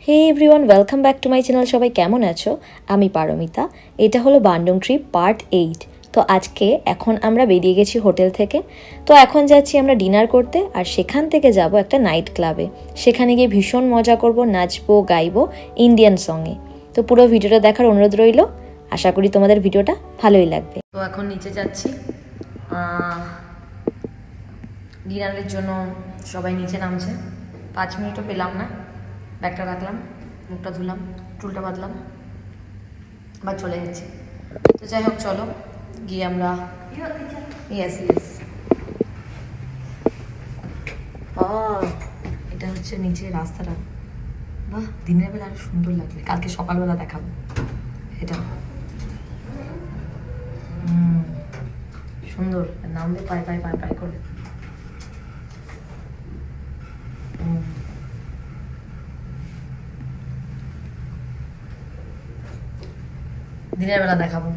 Hey everyone, welcome back to my channel. সবাই কেমন আছো? আমি পারমিতা। এটা হলো বান্ডং ট্রিপ পার্ট 8। তো এখন আমরা বেরিয়ে গেছি হোটেল থেকে। তো এখন যাচ্ছি আমরা ডিনার করতে, আর সেখান থেকে যাব একটা নাইট ক্লাবে। সেখানে গিয়ে ভীষণ মজা করব, নাচবো, গাইবো ইন্ডিয়ান সঙ্গে। তো পুরো ভিডিওটা দেখার অনুরোধ রইল। আশা করি তোমাদের ভিডিওটা ভালোই লাগবে। তো এখন নিচে যাচ্ছি ডিনারের জন্য। সবাই নিচে নামছে। 5 মিনিটও পেলাম না। ব্যাগটা রাখলাম, মুখটা ধুলাম, চুলটা বাঁধলাম, আবার চলে যাচ্ছি। তো যাই হোক, চলো গিয়ে আমরা ইয়েস এটা হচ্ছে নিচে রাস্তাটা। বাহ, দিনের বেলা আরো সুন্দর লাগবে। কালকে সকালবেলা দেখাবো এটা। সুন্দর নামবে পায়ে পায়ে পায়ে পায়ে করে। দিনের বেলা দেখাবো।